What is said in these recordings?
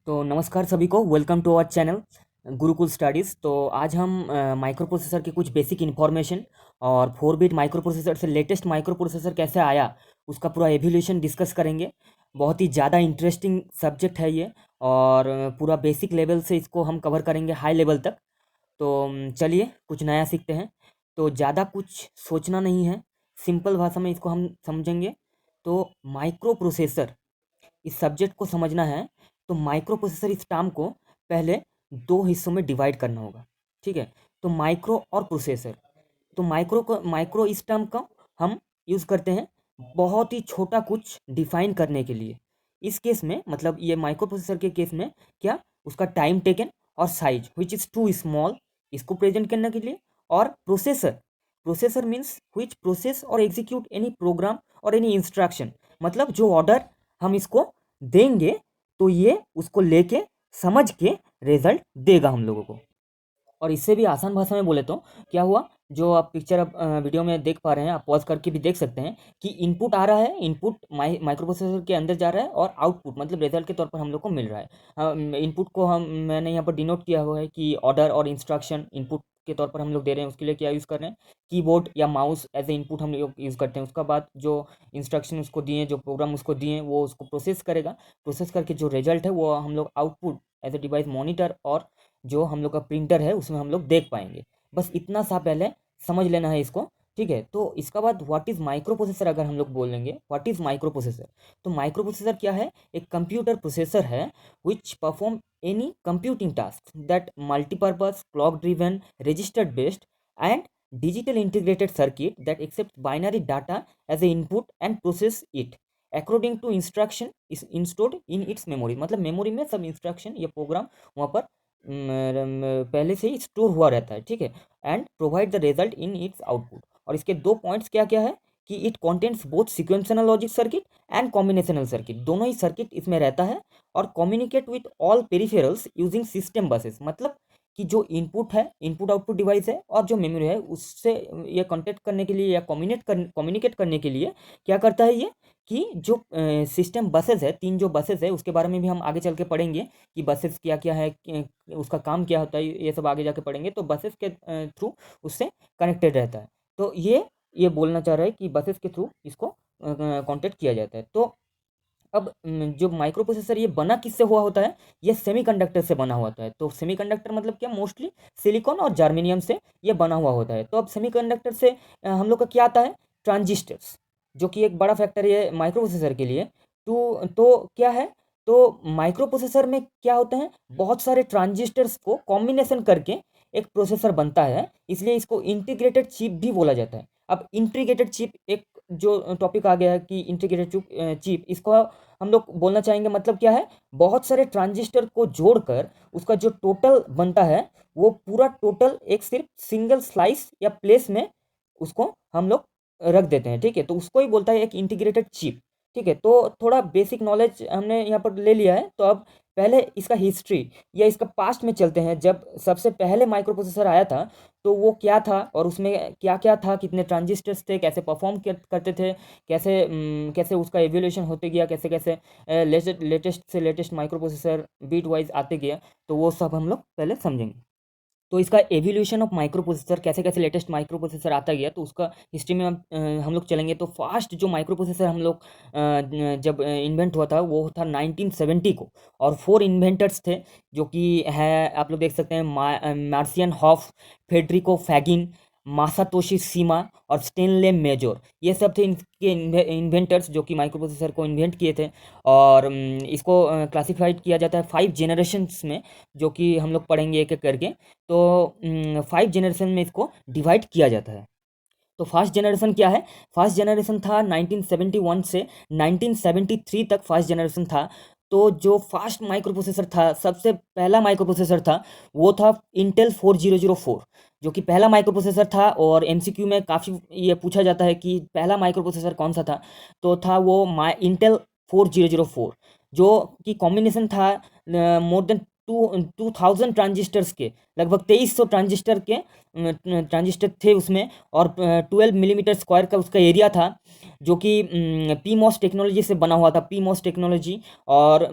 तो नमस्कार सभी को, welcome to our channel Gurukul studies. तो आज हम माइक्रो प्रोसेसर की कुछ बेसिक इन्फॉर्मेशन और 4 बिट माइक्रो प्रोसेसर से लेटेस्ट माइक्रो प्रोसेसर कैसे आया उसका पूरा एवोल्यूशन डिस्कस करेंगे। बहुत ही ज़्यादा इंटरेस्टिंग सब्जेक्ट है ये, और पूरा बेसिक लेवल से इसको हम कवर करेंगे हाई लेवल तक। तो चलिए कुछ नया सीखते हैं। तो ज़्यादा कुछ सोचना नहीं है, सिंपल भाषा में इसको हम समझेंगे। तो माइक्रो प्रोसेसर, इस सब्जेक्ट को समझना है तो माइक्रो प्रोसेसर इस टर्म को पहले दो हिस्सों में डिवाइड करना होगा। ठीक है, तो माइक्रो और प्रोसेसर। तो माइक्रो इस टर्म का हम यूज़ करते हैं बहुत ही छोटा कुछ डिफाइन करने के लिए। इस केस में मतलब ये माइक्रो प्रोसेसर के केस में क्या, उसका टाइम टेकन और size which is too small, इसको प्रेजेंट करने के लिए। और processor, processor means which process और एग्जीक्यूट एनी प्रोग्राम और एनी इंस्ट्रक्शन, मतलब जो ऑर्डर हम इसको देंगे तो ये उसको लेके समझ के रिजल्ट देगा हम लोगों को। और इससे भी आसान भाषा में बोले तो क्या हुआ, जो आप पिक्चर अब वीडियो में देख पा रहे हैं, आप पॉज करके भी देख सकते हैं कि इनपुट आ रहा है, इनपुट माइक्रो प्रोसेसर के अंदर जा रहा है, और आउटपुट मतलब रिजल्ट के तौर पर हम लोग को मिल रहा है। इनपुट को हम मैंने यहाँ पर डिनोट किया हुआ है कि ऑर्डर और इंस्ट्रक्शन इनपुट के तौर पर हम लोग दे रहे हैं, उसके लिए क्या यूज़ कर रहे हैं, कीबोर्ड या माउस एज ए इनपुट हम लोग यूज़ करते हैं। उसका बाद जो इंस्ट्रक्शन उसको दिए, जो प्रोग्राम उसको दिए, वो उसको प्रोसेस करेगा। प्रोसेस करके जो रिजल्ट है वो हम लोग output as a device monitor और जो हम लोग का प्रिंटर है उसमें हम लोग देख पाएंगे। बस इतना सा पहले समझ लेना है इसको। ठीक है, तो इसका बाद व्हाट इज़ माइक्रो प्रोसेसर अगर हम लोग बोलेंगे, व्हाट इज़ माइक्रो प्रोसेसर, तो माइक्रो प्रोसेसर क्या है, एक कंप्यूटर प्रोसेसर है which perform any computing task that multipurpose clock driven registered based and digital integrated circuit that accepts binary data as a input and process it according to instruction is installed in its memory। मतलब memory में सब instruction या programme वहाँ पर पहले से ही store हुआ रहता है। ठीक है, and provide the result in its output. और इसके दो पॉइंट्स क्या क्या है कि it contents both sequential logic circuit and combinational circuit, दोनों ही सर्किट इसमें रहता है। और communicate with all peripherals using system buses, मतलब कि जो इनपुट है, इनपुट आउटपुट डिवाइस है, और जो मेमोरी है उससे ये कॉन्टेक्ट करने के लिए या कम्युनिकेट करने के लिए क्या करता है ये, कि जो सिस्टम बसेस है, तीन जो बसेस है उसके बारे में भी हम आगे चल के पढ़ेंगे कि बसेस क्या क्या है, उसका काम क्या होता है, ये सब आगे जाके पढ़ेंगे। तो बसेस के थ्रू उससे कनेक्टेड रहता है। तो ये बोलना चाह रहा है कि बसेस के थ्रू इसको कांटेक्ट किया जाता है। तो अब जो माइक्रो प्रोसेसर ये बना किससे हुआ होता है, ये सेमीकंडक्टर से बना हुआ होता है। तो सेमीकंडक्टर मतलब क्या, मोस्टली सिलिकॉन और जर्मेनियम से ये बना हुआ होता है। तो अब सेमीकंडक्टर से हम लोग का क्या आता है, ट्रांजिस्टर्स, जो कि एक बड़ा फैक्टर है माइक्रो प्रोसेसर के लिए। तो क्या है, तो माइक्रो प्रोसेसर में क्या होते हैं, बहुत सारे ट्रांजिस्टर्स को कॉम्बिनेशन करके एक प्रोसेसर बनता है, इसलिए इसको इंटीग्रेटेड चिप भी बोला जाता है। अब इंटीग्रेटेड चिप एक जो टॉपिक आ गया है कि इंटीग्रेटेड चिप, इसको हम लोग बोलना चाहेंगे मतलब क्या है, बहुत सारे ट्रांजिस्टर को जोड़कर उसका जो टोटल बनता है वो पूरा टोटल एक सिर्फ सिंगल स्लाइस या प्लेस में उसको हम लोग रख देते हैं। ठीक है, तो उसको ही बोलता है एक इंटीग्रेटेड चिप। ठीक है, तो थोड़ा बेसिक नॉलेज हमने यहाँ पर ले लिया है। तो अब पहले इसका हिस्ट्री या इसका पास्ट में चलते हैं। जब सबसे पहले माइक्रो प्रोसेसर आया था तो वो क्या था, और उसमें क्या क्या था, कितने ट्रांजिस्टर्स थे, कैसे परफॉर्म करते थे, कैसे उसका एवोल्यूशन होते गया, कैसे कैसे लेटेस्ट से latest microprocessor bitwise आते गया, तो वो सब हम लोग पहले समझेंगे। तो इसका एवोल्यूशन ऑफ माइक्रो प्रोसेसर, कैसे कैसे लेटेस्ट माइक्रो प्रोसेसर आता गया, तो उसका हिस्ट्री में हम लोग चलेंगे। तो फास्ट जो माइक्रो प्रोसेसर हम लोग जब इन्वेंट हुआ था वो था 1970 को, और 4 इन्वेंटर्स थे, जो कि है आप लोग देख सकते हैं, मार्सियन हॉफ, फेडरिको फैगिन, मासातोशी सीमा और स्टेनले मेजर। ये सब थे इनके इन्वेंटर्स जो कि माइक्रो प्रोसेसर को इन्वेंट किए थे। और इसको क्लासिफाइड किया जाता है 5 जनरेशन्स में, जो कि हम लोग पढ़ेंगे एक एक करके। तो 5 जनरेशन में इसको डिवाइड किया जाता है। तो फर्स्ट जनरेशन क्या है, फर्स्ट जनरेशन था 1971 से 1973 तक फर्स्ट जनरेशन था। तो जो फास्ट माइक्रो प्रोसेसर था, सबसे पहला माइक्रो प्रोसेसर था, वो था इंटेल 4004, जो कि पहला माइक्रो प्रोसेसर था। और एमसीक्यू में काफ़ी ये पूछा जाता है कि पहला माइक्रो प्रोसेसर कौन सा था, तो था वो इंटेल 4004, जो कि कॉम्बिनेशन था मोर देन 2000 ट्रांजिस्टर्स के, लगभग 2300 ट्रांजिस्टर थे उसमें, और 12 मिलीमीटर स्क्वायर का उसका एरिया था, जो कि पी मॉस टेक्नोलॉजी से बना हुआ था, पी मॉस टेक्नोलॉजी। और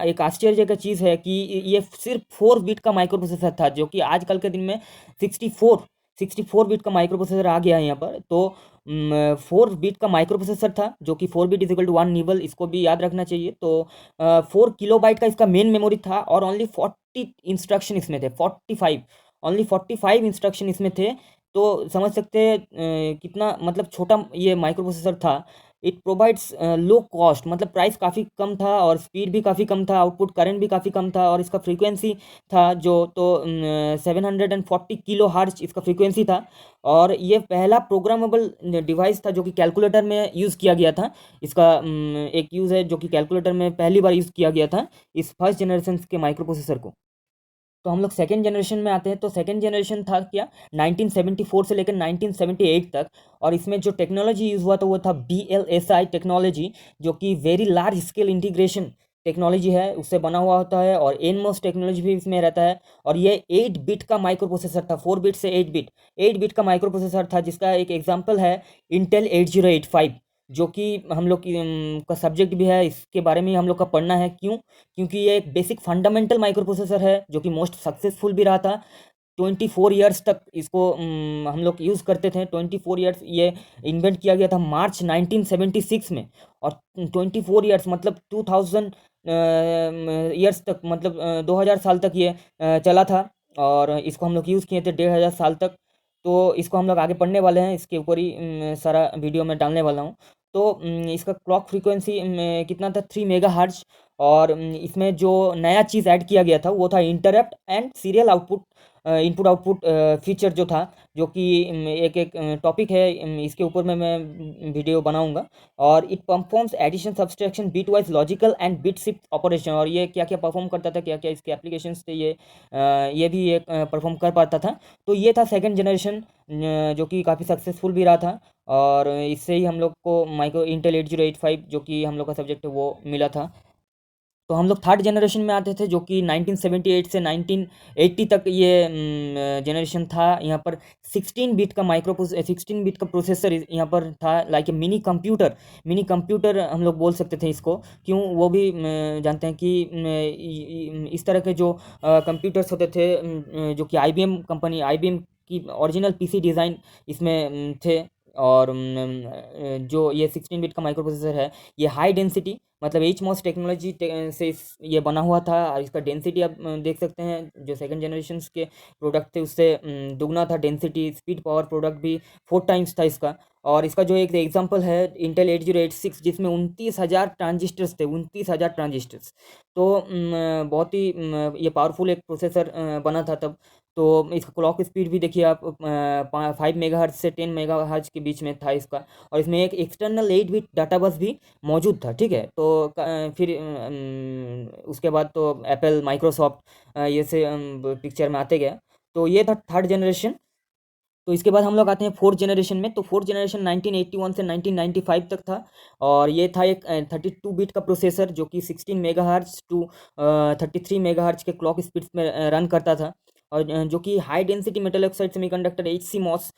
एक आश्चर्य का चीज़ है कि ये सिर्फ 4 बिट का माइक्रो प्रोसेसर था, जो कि आजकल के दिन में 64 बिट का माइक्रो प्रोसेसर आ गया है यहाँ पर। तो 4 बिट का माइक्रो प्रोसेसर था, जो कि 4 bit is equal to 1 nibble, इसको भी याद रखना चाहिए। तो 4 किलोबाइट का इसका मेन मेमोरी था, और ओनली 40 इंस्ट्रक्शन इसमें थे, 45, ओनली 45 इंस्ट्रक्शन इसमें थे। तो समझ सकते हैं कितना मतलब छोटा ये माइक्रो प्रोसेसर था। इट प्रोवाइड्स लो कॉस्ट, मतलब प्राइस काफ़ी कम था, और स्पीड भी काफ़ी कम था, आउटपुट करंट भी काफ़ी कम था, और इसका फ्रीक्वेंसी था जो, तो 740 किलो हर्ट्ज इसका फ्रीक्वेंसी था। और ये पहला प्रोग्रामेबल डिवाइस था जो कि कैलकुलेटर में यूज़ किया गया था। इसका एक यूज़ है जो कि कैलकुलेटर में पहली बार यूज़ किया गया था इस फर्स्ट जनरेशन के माइक्रो प्रोसेसर को। तो हम लोग सेकेंड जनरेशन में आते हैं। तो सेकेंड जनरेशन था क्या, 1974 से लेकर 1978 तक। और इसमें जो टेक्नोलॉजी यूज़ हुआ था वो था BLSI टेक्नोलॉजी, जो कि very large scale integration technology है, उससे बना हुआ होता है। और एनमोस टेक्नोलॉजी भी इसमें रहता है। और ये 8 बिट का माइक्रो प्रोसेसर था, 4 बिट से 8 बिट, 8 बिट का माइक्रो प्रोसेसर था, जिसका एक एग्जाम्पल है इंटेल 8085, जो कि हम लोग की का सब्जेक्ट भी है, इसके बारे में ही हम लोग का पढ़ना है। क्यों? क्योंकि ये एक बेसिक फंडामेंटल माइक्रो प्रोसेसर है, जो कि मोस्ट सक्सेसफुल भी रहा था। 24 ईयर्स तक इसको हम लोग यूज़ करते थे। 24 ईयर्स, ये इन्वेंट किया गया था मार्च 1976 में। और 24 ईयर्स मतलब 2000 ईयर्स तक, मतलब 2000 साल तक ये चला था। और इसको हम लोग यूज़ किए थे 1500 साल तक। तो इसको हम लोग आगे पढ़ने वाले हैं, इसके ऊपर ही सारा वीडियो में डालने वाला हूँ। तो इसका क्लॉक फ्रीक्वेंसी कितना था, 3 मेगा हर्ट्ज। और इसमें जो नया चीज़ ऐड किया गया था वो था interrupt and serial output, input output feature जो था, जो कि एक एक टॉपिक है, इसके ऊपर में मैं वीडियो बनाऊंगा। और it performs addition, subtraction, bitwise logical and bit shift operation. और ये क्या क्या परफॉर्म करता था, क्या क्या इसके एप्लीकेशंस थे, ये भी ये परफॉर्म कर पाता था। तो ये था सेकंड जनरेशन, जो कि काफ़ी सक्सेसफुल भी रहा था। और इससे ही हम लोग को माइक्रो इंटेल 8085, जो कि हम लोग का सब्जेक्ट है, वो मिला था। तो हम लोग थर्ड जनरेशन में आते थे, जो कि 1978 से 1980 तक ये जनरेशन था। यहाँ पर 16 बिट का 16 बिट का प्रोसेसर यहाँ पर था, लाइक ए मिनी कंप्यूटर हम लोग बोल सकते थे इसको। क्यों? वो भी जानते हैं कि इस तरह के जो कंप्यूटर्स होते थे, जो कि IBM की ओरिजिनल PC डिज़ाइन इसमें थे। और जो ये 16 बिट का माइक्रो प्रोसेसर है, ये हाई डेंसिटी, मतलब एच मॉस टेक्नोलॉजी से ये बना हुआ था। और इसका डेंसिटी आप देख सकते हैं, जो सेकंड जनरेशन के प्रोडक्ट थे उससे दुगना था डेंसिटी। स्पीड पावर प्रोडक्ट भी 4 टाइम्स था इसका। और इसका जो एक एग्जांपल है इंटेल 8086, जिसमें 29,000 ट्रांजिस्टर्स थे, 29,000 ट्रांजिस्टर्स। तो बहुत ही ये पावरफुल एक प्रोसेसर बना था तब। तो इसका क्लॉक स्पीड भी देखिए आप, 5 मेगाहर्ट्ज से 10 मेगाहर्ट्ज के बीच में था इसका। और इसमें एक एक्सटर्नल 8 बिट डाटा बस भी मौजूद था, ठीक है। तो फिर उसके बाद तो एप्पल, माइक्रोसॉफ्ट ये से पिक्चर में आते गया। तो ये था थर्ड जनरेशन। तो इसके बाद हम लोग आते हैं फोर्थ जनरेशन में। तो फोर्थ जनरेशन 1981 से 1995 तक था। और ये था एक 32 बिट का प्रोसेसर, जो कि 16 मेगाहर्ट्ज टू 33 मेगाहर्ट्ज के क्लॉक स्पीड्स में रन करता था। और जो कि high density metal oxide semiconductor HCMOS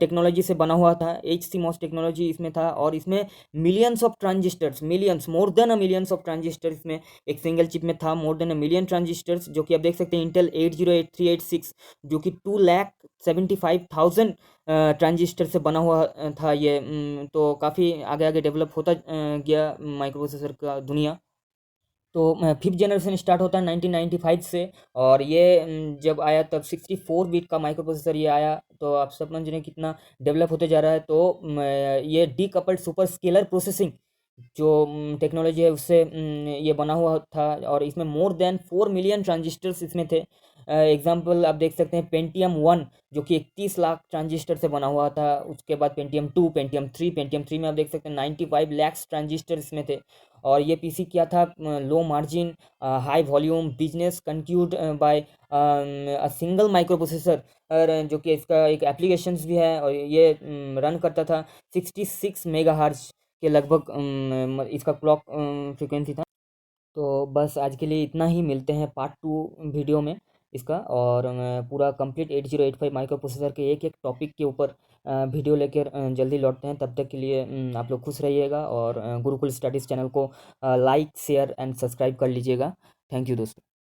technology से बना हुआ था। HCMOS टेक्नोलॉजी इसमें था। और इसमें millions of transistors, millions, more than a millions of transistors इसमें एक सिंगल चिप में था, more than a million transistors, जो कि आप देख सकते हैं इंटेल 808386, जो कि 2,75,000 ट्रांजिस्टर से बना हुआ था ये। तो काफ़ी आगे आगे डेवलप होता गया माइक्रो प्रोसेसर का दुनिया। तो फिफ्थ जनरेशन स्टार्ट होता है 1995 से। और ये जब आया तब 64 बिट का माइक्रो प्रोसेसर ये आया। तो आप सब समझ रहे हैं कितना डेवलप होते जा रहा है। तो ये डीकपल्ड सुपर स्केलर प्रोसेसिंग जो टेक्नोलॉजी है उससे ये बना हुआ था। और इसमें मोर देन 4 मिलियन ट्रांजिस्टर्स इसमें थे। एग्जाम्पल आप देख सकते हैं पेंटियम 1, जो कि 31 लाख ट्रांजिस्टर से बना हुआ था। उसके बाद पेंटियम 2, पेंटियम 3 में आप देख सकते हैं 95 लाख ट्रांजिस्टर इसमें थे। और ये PC क्या था, low margin, high volume business conquered by a single माइक्रो प्रोसेसर। और जो कि इसका एक एप्लीकेशंस भी है। और ये रन करता था 66 मेगाहर्ट्ज के लगभग, इसका क्लॉक फ्रिक्वेंसी था। तो बस आज के लिए इतना ही, मिलते हैं पार्ट 2 वीडियो में इसका, और पूरा कंप्लीट 8085 माइक्रो प्रोसेसर के एक एक टॉपिक के ऊपर वीडियो लेकर जल्दी लौटते हैं। तब तक के लिए आप लोग खुश रहिएगा, और गुरुकुल स्टडीज़ चैनल को लाइक शेयर एंड सब्सक्राइब कर लीजिएगा। थैंक यू दोस्तों।